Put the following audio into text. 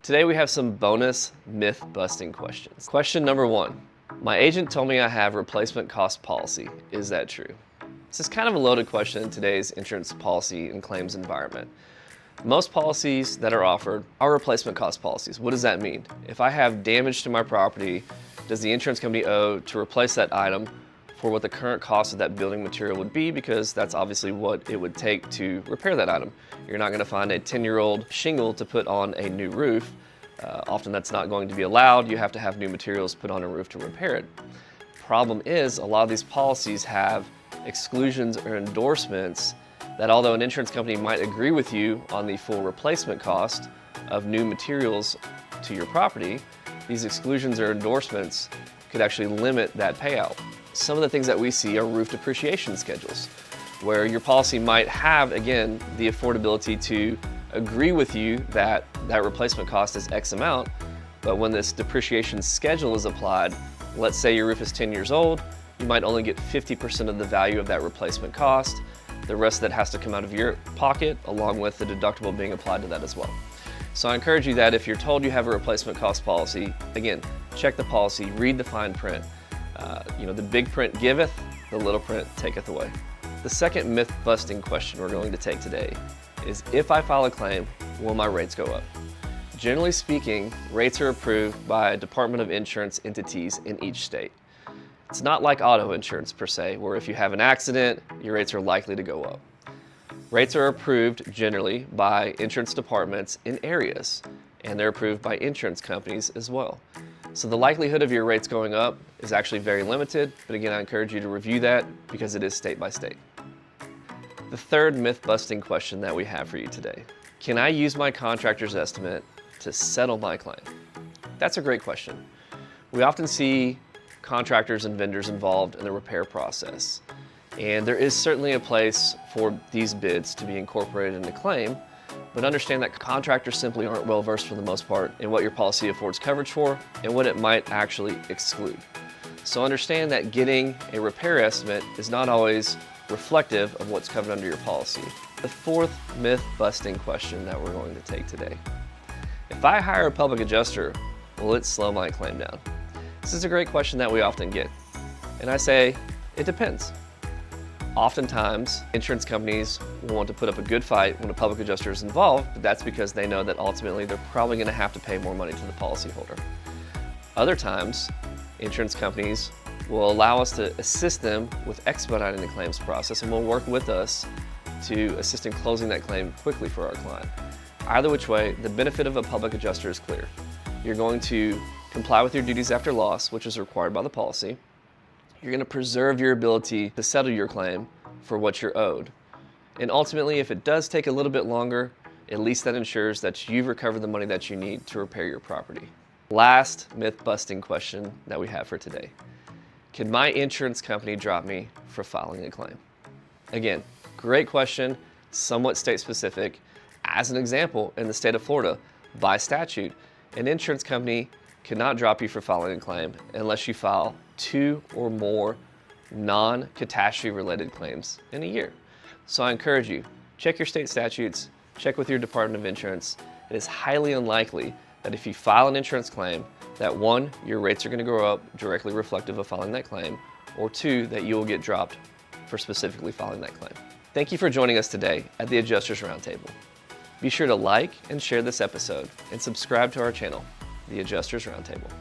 Today we have some bonus myth-busting questions. Question number 1. My agent told me I have replacement cost policy. Is that true? This is kind of a loaded question in today's insurance policy and claims environment. Most policies that are offered are replacement cost policies. What does that mean? If I have damage to my property, does the insurance company owe to replace that item for what the current cost of that building material would be, because that's obviously what it would take to repair that item. You're not going to find a 10-year-old shingle to put on a new roof. Often that's not going to be allowed. You have to have new materials put on a roof to repair it. Problem is, a lot of these policies have exclusions or endorsements that, although an insurance company might agree with you on the full replacement cost of new materials to your property, these exclusions or endorsements could actually limit that payout. Some of the things that we see are roof depreciation schedules, where your policy might have, again, the affordability to agree with you that that replacement cost is X amount, but when this depreciation schedule is applied, let's say your roof is 10 years old, you might only get 50% of the value of that replacement cost. The rest of that has to come out of your pocket, along with the deductible being applied to that as well. So I encourage you that if you're told you have a replacement cost policy, again, check the policy, read the fine print. The big print giveth, the little print taketh away. The second myth-busting question we're going to take today is, if I file a claim, will my rates go up? Generally speaking, rates are approved by Department of Insurance entities in each state. It's not like auto insurance per se, where if you have an accident, your rates are likely to go up. Rates are approved generally by insurance departments in areas, and they're approved by insurance companies as well. So the likelihood of your rates going up is actually very limited, but again, I encourage you to review that because it is state by state. The third myth-busting question that we have for you today: can I use my contractor's estimate to settle my claim? That's a great question. We often see contractors and vendors involved in the repair process, and there is certainly a place for these bids to be incorporated in the claim, but understand that contractors simply aren't well versed for the most part in what your policy affords coverage for and what it might actually exclude. So understand that getting a repair estimate is not always reflective of what's covered under your policy. The fourth myth-busting question that we're going to take today: if I hire a public adjuster, will it slow my claim down? This is a great question that we often get, and I say it depends. Oftentimes, insurance companies will want to put up a good fight when a public adjuster is involved, but that's because they know that ultimately they're probably going to have to pay more money to the policyholder. Other times, insurance companies will allow us to assist them with expediting the claims process, and will work with us to assist in closing that claim quickly for our client. Either which way, the benefit of a public adjuster is clear. You're going to comply with your duties after loss, which is required by the policy. You're going to preserve your ability to settle your claim for what you're owed. And ultimately, if it does take a little bit longer, at least that ensures that you've recovered the money that you need to repair your property. Last myth-busting question that we have for today: can my insurance company drop me for filing a claim? Again, great question, somewhat state-specific. As an example, in the state of Florida, by statute, an insurance company cannot drop you for filing a claim unless you file 2 or more non-catastrophe related claims in a year. So I encourage you, check your state statutes, check with your Department of Insurance. It is highly unlikely that if you file an insurance claim, that 1, your rates are going to go up directly reflective of filing that claim, or 2, that you will get dropped for specifically filing that claim. Thank you for joining us today at the Adjusters Roundtable. Be sure to like and share this episode and subscribe to our channel, the Adjusters Roundtable.